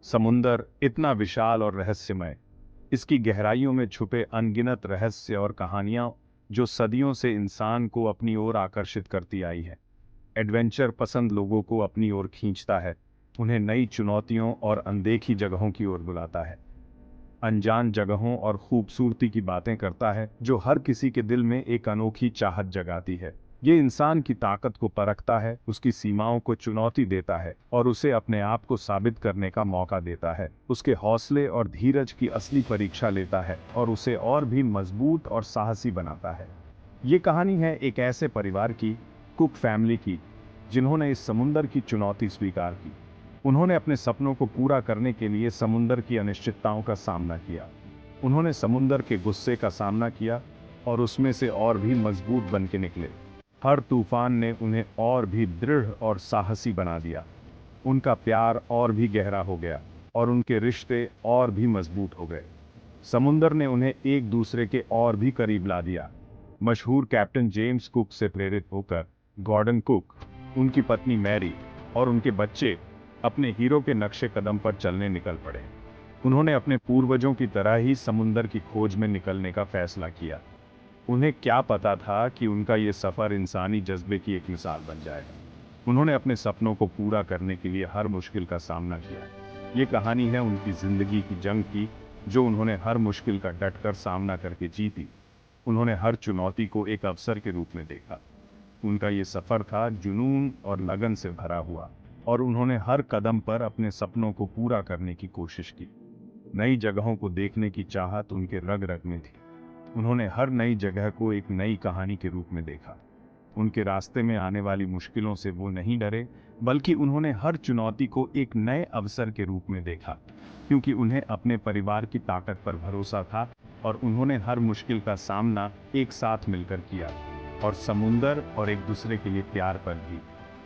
समुंदर इतना विशाल और रहस्यमय, इसकी गहराइयों में छुपे अनगिनत रहस्य और कहानियां जो सदियों से इंसान को अपनी ओर आकर्षित करती आई है। एडवेंचर पसंद लोगों को अपनी ओर खींचता है, उन्हें नई चुनौतियों और अनदेखी जगहों की ओर बुलाता है। अनजान जगहों और खूबसूरती की बातें करता है जो हर किसी के दिल में एक अनोखी चाहत जगाती है। ये इंसान की ताकत को परखता है, उसकी सीमाओं को चुनौती देता है और उसे अपने आप को साबित करने का मौका देता है। उसके हौसले और धीरज की असली परीक्षा लेता है और उसे और भी मजबूत और साहसी बनाता है। ये कहानी है एक ऐसे परिवार की, कुक फैमिली की, जिन्होंने इस समुंदर की चुनौती स्वीकार की। उन्होंने अपने सपनों को पूरा करने के लिए समुंदर की अनिश्चितताओं का सामना किया। उन्होंने समुंदर के गुस्से का सामना किया और उसमें से और भी मजबूत बन के निकले। हर तूफान ने उन्हें और भी दृढ़ और साहसी बना दिया। उनका प्यार और भी गहरा हो गया और उनके रिश्ते और भी मजबूत हो गए। समुंदर ने उन्हें एक दूसरे के और भी करीब ला दिया। मशहूर कैप्टन जेम्स कुक से प्रेरित होकर गॉर्डन कुक, उनकी पत्नी मैरी और उनके बच्चे अपने हीरो के नक्शे कदम पर चलने निकल पड़े। उन्होंने अपने पूर्वजों की तरह ही समुंदर की खोज में निकलने का फैसला किया। उन्हें क्या पता था कि उनका ये सफर इंसानी जज्बे की एक मिसाल बन जाएगा। उन्होंने अपने सपनों को पूरा करने के लिए हर मुश्किल का सामना किया। ये कहानी है उनकी जिंदगी की जंग की, जो उन्होंने हर मुश्किल का डटकर सामना करके जीती। उन्होंने हर चुनौती को एक अवसर के रूप में देखा। उनका ये सफर था जुनून और लगन से भरा हुआ और उन्होंने हर कदम पर अपने सपनों को पूरा करने की कोशिश की। नई जगहों को देखने की चाहत उनके रग रग में थी। उन्होंने हर नई जगह को एक नई कहानी के रूप में देखा। उनके रास्ते में आने वाली मुश्किलों से वो नहीं डरे, बल्कि उन्होंने हर चुनौती को एक नए अवसर के रूप में देखा, क्योंकि उन्हें अपने परिवार की ताकत पर भरोसा था और उन्होंने हर मुश्किल का सामना एक साथ मिलकर किया। और समुंदर और एक दूसरे के लिए प्यार पर भी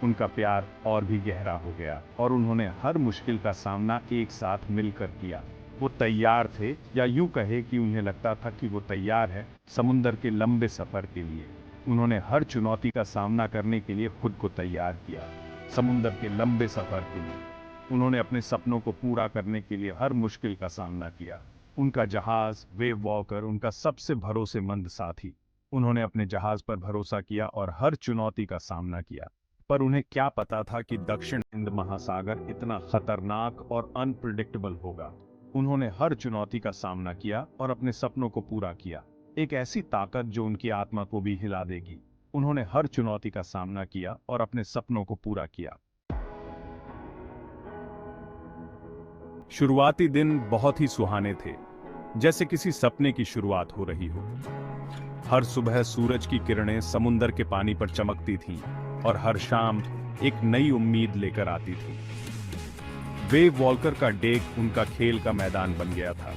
उनका प्यार और भी गहरा हो गया और उन्होंने हर मुश्किल का सामना एक साथ मिलकर किया। वो तैयार थे, या यूं कहे कि उन्हें लगता था कि वो तैयार है समुंदर के लंबे सफर के लिए। उन्होंने हर चुनौती का सामना करने के लिए खुद को तैयार किया। समुंदर के लंबे सफर के लिए उन्होंने अपने सपनों को पूरा करने के लिए हर मुश्किल का सामना किया। उनका जहाज वेव वॉकर उनका सबसे भरोसेमंद साथी। उन्होंने अपने जहाज पर भरोसा किया और हर चुनौती का सामना किया। पर उन्हें क्या पता था कि दक्षिण हिंद महासागर इतना खतरनाक और अनप्रिडिक्टेबल होगा। उन्होंने हर चुनौती का सामना किया और अपने सपनों को पूरा किया। एक ऐसी ताकत जो उनकी आत्मा को भी हिला देगी। उन्होंने हर चुनौती का सामना किया और अपने सपनों को पूरा किया। शुरुआती दिन बहुत ही सुहाने थे, जैसे किसी सपने की शुरुआत हो रही हो। हर सुबह सूरज की किरणें समुंदर के पानी पर चमकती थीं और हर शाम एक नई उम्मीद लेकर आती थी। वेव वॉल्कर का डेक उनका खेल का मैदान बन गया था।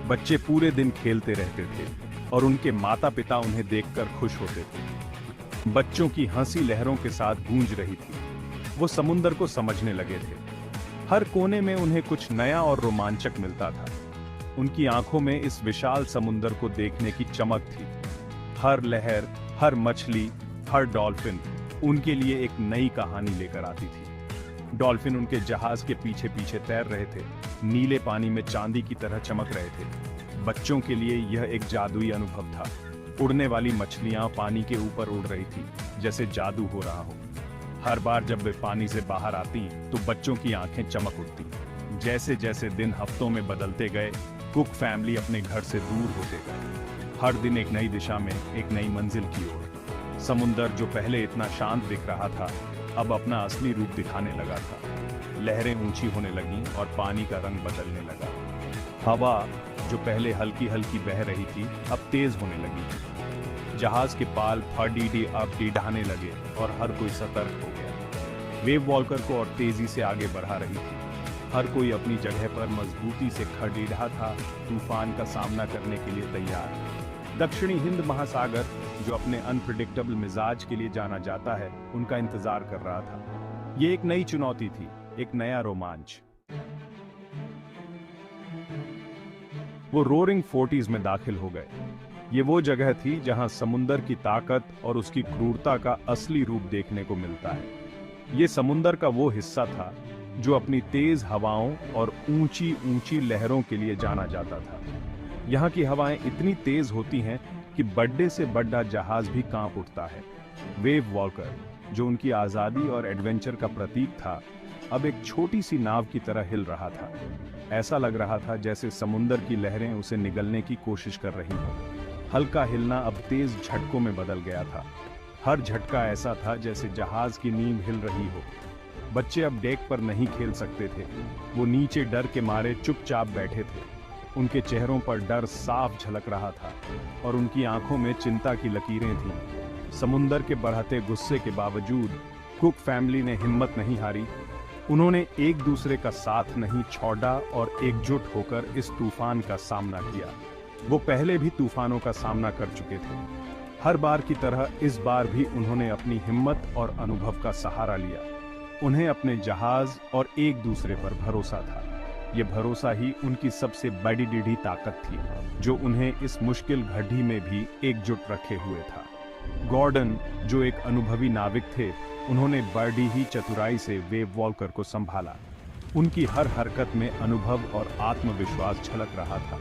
बच्चे पूरे दिन खेलते रहते थे और उनके माता पिता उन्हें देखकर खुश होते थे। बच्चों की हंसी लहरों के साथ गूंज रही थी। वो समुंदर को समझने लगे थे। हर कोने में उन्हें कुछ नया और रोमांचक मिलता था। उनकी आंखों में इस विशाल समुंदर को देखने की चमक थी। हर लहर, हर मछली, हर डॉल्फिन उनके लिए एक नई कहानी लेकर आती थी। डॉल्फिन उनके जहाज के पीछे पीछे तैर रहे थे, नीले पानी में चांदी की तरह चमक रहे थे। बच्चों के लिए यह एक जादुई अनुभव था। उड़ने वाली मछलियां पानी के ऊपर उड़ रही थी, जैसे जादू हो रहा हो। हर बार जब वे पानी से बाहर आती तो बच्चों की आंखें चमक उठती। जैसे जैसे दिन हफ्तों में बदलते गए, कुक फैमिली अपने घर से दूर होते गए, हर दिन एक नई दिशा में, एक नई मंजिल की ओर। समुंदर जो पहले इतना शांत दिख रहा था, अब अपना असली रूप दिखाने लगा था। लहरें ऊंची होने लगीं और पानी का रंग बदलने लगा। हवा जो पहले हल्की हल्की बह रही थी, अब तेज होने लगी। जहाज के पाल फडीडी अब डीढ़ाने लगे और हर कोई सतर्क हो गया। वेव वॉल्कर को और तेजी से आगे बढ़ा रही थी। हर कोई अपनी जगह पर मजबूती से खड़ीढ़ा था, तूफान का सामना करने के लिए तैयार। दक्षिणी हिंद महासागर, जो अपने अनप्रिडिक्टेबल मिजाज के लिए जाना जाता है, उनका इंतजार कर रहा था। ये एक नई चुनौती थी, एक नया रोमांच। वो रोरिंग फोर्टीज में दाखिल हो गए। ये वो जगह थी जहां समुंदर की ताकत और उसकी क्रूरता का असली रूप देखने को मिलता है। ये समुंदर का वो हिस्सा था जो अपनी तेज हवाओं और ऊंची ऊंची लहरों के लिए जाना जाता था। यहाँ की हवाएं इतनी तेज होती हैं कि बड़े से बड़ा जहाज भी कांप उठता है। वेव वॉकर, जो उनकी आजादी और एडवेंचर का प्रतीक था, अब एक छोटी सी नाव की तरह हिल रहा था। ऐसा लग रहा था जैसे समुंदर की लहरें उसे निगलने की कोशिश कर रही हों। हल्का हिलना अब तेज झटकों में बदल गया था। हर झटका ऐसा था जैसे जहाज की नींव हिल रही हो। बच्चे अब डेक पर नहीं खेल सकते थे। वो नीचे डर के मारे चुपचाप बैठे थे। उनके चेहरों पर डर साफ झलक रहा था और उनकी आंखों में चिंता की लकीरें थीं। समुंदर के बढ़ते गुस्से के बावजूद कुक फैमिली ने हिम्मत नहीं हारी। उन्होंने एक दूसरे का साथ नहीं छोड़ा और एकजुट होकर इस तूफान का सामना किया। वो पहले भी तूफानों का सामना कर चुके थे। हर बार की तरह इस बार भी उन्होंने अपनी हिम्मत और अनुभव का सहारा लिया। उन्हें अपने जहाज और एक दूसरे पर भरोसा था। ये भरोसा ही उनकी सबसे बड़ी ताकत थी, जो उन्हें इस मुश्किल घड़ी में भी एकजुट रखे हुए था। गॉर्डन, जो एक अनुभवी नाविक थे, उन्होंने बड़ी ही चतुराई से वेव वॉकर को संभाला। उनकी हर हरकत में अनुभव और आत्मविश्वास झलक रहा था।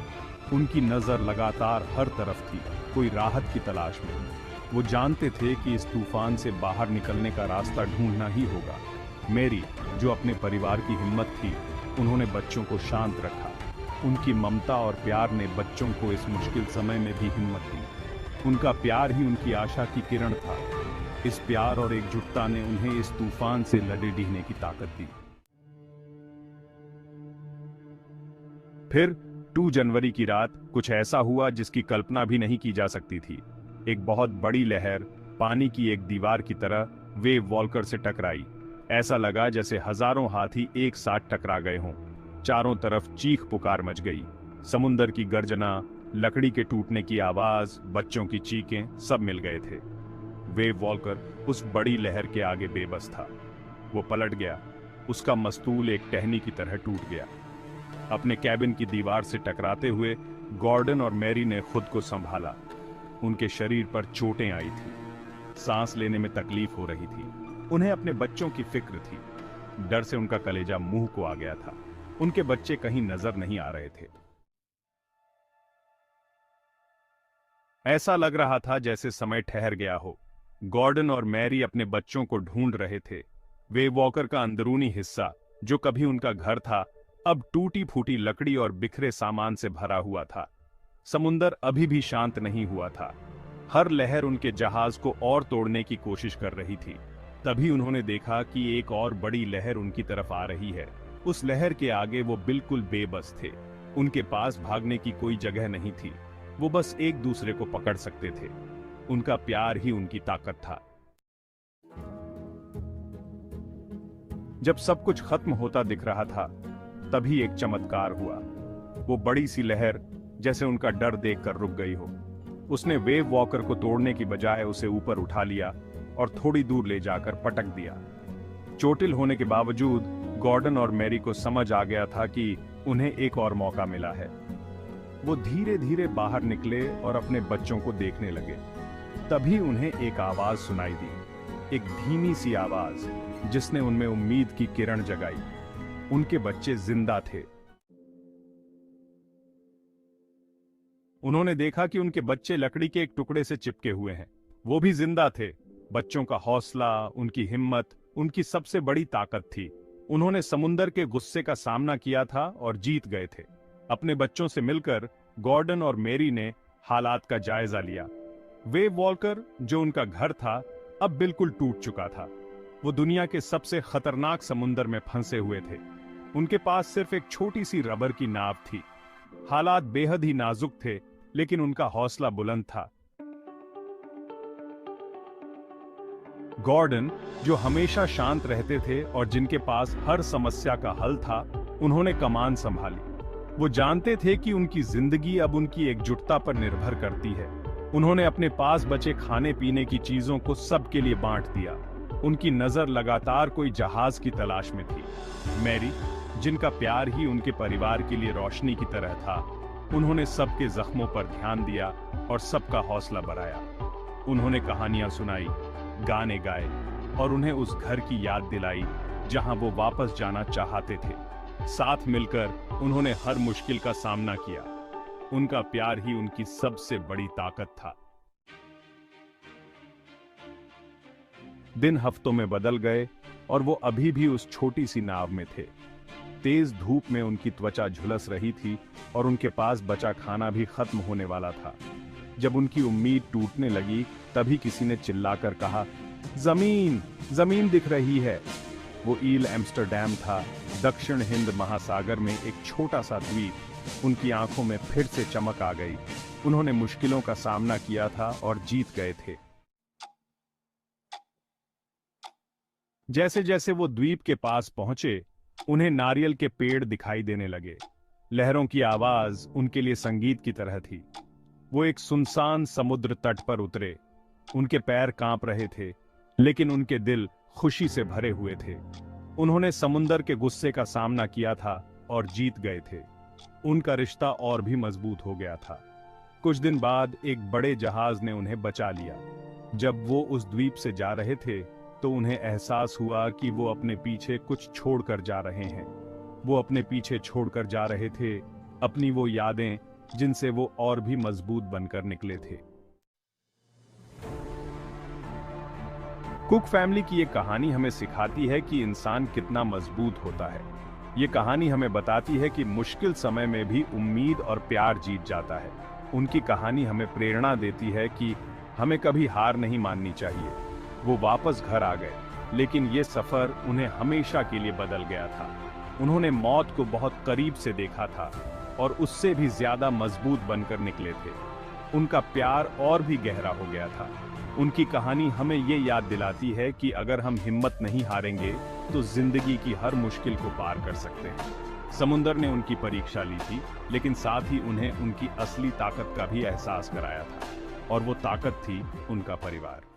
उनकी नजर लगातार हर तरफ थी, कोई राहत की तलाश में। वो जानते थे कि इस तूफान से बाहर निकलने का रास्ता ढूंढना ही होगा। मेरी, जो अपने परिवार की हिम्मत थी, उन्होंने बच्चों को शांत रखा। उनकी ममता और प्यार ने बच्चों को इस मुश्किल समय में भी हिम्मत दी। उनका प्यार ही उनकी आशा की किरण था। इस प्यार और एकजुटता ने उन्हें इस तूफान से लड़े डीहने की ताकत दी। फिर 2 जनवरी की रात कुछ ऐसा हुआ जिसकी कल्पना भी नहीं की जा सकती थी। एक बहुत बड़ी लहर पानी की एक दीवार की तरह वेव वॉकर से टकराई। ऐसा लगा जैसे हजारों हाथी एक साथ टकरा गए हों। चारों तरफ चीख पुकार मच गई। समुंदर की गर्जना, लकड़ी के टूटने की आवाज, बच्चों की चीखें, सब मिल गए थे। वेव वॉकर उस बड़ी लहर के आगे बेबस था। वो पलट गया। उसका मस्तूल एक टहनी की तरह टूट गया। अपने कैबिन की दीवार से टकराते हुए गॉर्डन और मैरी ने खुद को संभाला। उनके शरीर पर चोटें आई थी। सांस लेने में तकलीफ हो रही थी। उन्हें अपने बच्चों की फिक्र थी। डर से उनका कलेजा मुंह को आ गया था। उनके बच्चे कहीं नजर नहीं आ रहे थे। ऐसा लग रहा था जैसे समय ठहर गया हो। गॉर्डन और मैरी अपने बच्चों को ढूंढ रहे थे। वेव वॉकर का अंदरूनी हिस्सा, जो कभी उनका घर था, अब टूटी फूटी लकड़ी और बिखरे सामान से भरा हुआ था। समुंदर अभी भी शांत नहीं हुआ था। हर लहर उनके जहाज को और तोड़ने की कोशिश कर रही थी। तभी उन्होंने देखा कि एक और बड़ी लहर उनकी तरफ आ रही है। उस लहर के आगे वो बिल्कुल बेबस थे। उनके पास भागने की कोई जगह नहीं थी। वो बस एक दूसरे को पकड़ सकते थे। उनका प्यार ही उनकी ताकत था। जब सब कुछ खत्म होता दिख रहा था, तभी एक चमत्कार हुआ। वो बड़ी सी लहर, जैसे उनका डर देखकर रुक गई हो, उसने वेव वॉकर को तोड़ने की बजाय उसे ऊपर उठा लिया और थोड़ी दूर ले जाकर पटक दिया। चोटिल होने के बावजूद गॉर्डन और मैरी को समझ आ गया था कि उन्हें एक और मौका मिला है। वो धीरे धीरे बाहर निकले और अपने बच्चों को देखने लगे। तभी उन्हें एक आवाज सुनाई दी, एक धीमी सी आवाज, जिसने उनमें उम्मीद की किरण जगाई। उनके बच्चे जिंदा थे। उन्होंने देखा कि उनके बच्चे लकड़ी के एक टुकड़े से चिपके हुए हैं। वो भी जिंदा थे। बच्चों का हौसला, उनकी हिम्मत, उनकी सबसे बड़ी ताकत थी। उन्होंने समुंदर के गुस्से का सामना किया था और जीत गए थे। अपने बच्चों से मिलकर गॉर्डन और मैरी ने हालात का जायजा लिया। वेव वॉकर, जो उनका घर था, अब बिल्कुल टूट चुका था। वो दुनिया के सबसे खतरनाक समुंदर में फंसे हुए थे। उनके पास सिर्फ एक छोटी सी रबर की नाव थी। हालात बेहद ही नाजुक थे, लेकिन उनका हौसला बुलंद था। गॉर्डन, जो हमेशा शांत रहते थे और जिनके पास हर समस्या का हल था, उन्होंने कमान संभाली। वो जानते थे कि उनकी जिंदगी अब उनकी एकजुटता पर निर्भर करती है। उन्होंने अपने पास बचे खाने पीने की चीजों को सबके लिए बांट दिया। उनकी नजर लगातार कोई जहाज की तलाश में थी। मैरी, जिनका प्यार ही उनके परिवार के लिए रोशनी की तरह था, उन्होंने सबके जख्मों पर ध्यान दिया और सबका हौसला बढ़ाया। उन्होंने कहानियां सुनाई, गाने गाए और उन्हें उस घर की याद दिलाई जहां वो वापस जाना चाहते थे। साथ मिलकर उन्होंने हर मुश्किल का सामना किया। उनका प्यार ही उनकी सबसे बड़ी ताकत था। दिन हफ्तों में बदल गए और वो अभी भी उस छोटी सी नाव में थे। तेज धूप में उनकी त्वचा झुलस रही थी और उनके पास बचा खाना भी खत्म होने वाला था। जब उनकी उम्मीद टूटने लगी, तभी किसी ने चिल्लाकर कहा, जमीन, जमीन दिख रही है। वो ईल एम्स्टर्डम था, दक्षिण हिंद महासागर में एक छोटा सा द्वीप। उनकी आंखों में फिर से चमक आ गई। उन्होंने मुश्किलों का सामना किया था और जीत गए थे। जैसे जैसे वो द्वीप के पास पहुंचे, उन्हें नारियल के पेड़ दिखाई देने लगे। लहरों की आवाज उनके लिए संगीत की तरह थी। वो एक सुनसान समुद्र तट पर उतरे। उनके पैर कांप रहे थे, लेकिन उनके दिल खुशी से भरे हुए थे। उन्होंने समुंदर के गुस्से का सामना किया था और जीत गए थे। उनका रिश्ता और भी मजबूत हो गया था। कुछ दिन बाद एक बड़े जहाज ने उन्हें बचा लिया। जब वो उस द्वीप से जा रहे थे, तो उन्हें एहसास हुआ कि वो अपने पीछे कुछ छोड़कर जा रहे हैं। वो अपने पीछे छोड़कर जा रहे थे अपनी वो यादें, जिनसे वो और भी मजबूत बनकर निकले थे। कुक फैमिली की ये कहानी हमें सिखाती है कि इंसान कितना मजबूत होता है। ये कहानी हमें बताती है कि मुश्किल समय में भी उम्मीद और प्यार जीत जाता है। उनकी कहानी हमें प्रेरणा देती है कि हमें कभी हार नहीं माननी चाहिए। वो वापस घर आ गए, लेकिन ये सफर उन्हें हमेशा के लिए बदल गया था। उन्होंने मौत को बहुत करीब से देखा था और उससे भी ज्यादा मजबूत बनकर निकले थे। उनका प्यार और भी गहरा हो गया था। उनकी कहानी हमें ये याद दिलाती है कि अगर हम हिम्मत नहीं हारेंगे, तो जिंदगी की हर मुश्किल को पार कर सकते हैं। समुंदर ने उनकी परीक्षा ली थी, लेकिन साथ ही उन्हें उनकी असली ताकत का भी एहसास कराया था, और वो ताकत थी उनका परिवार।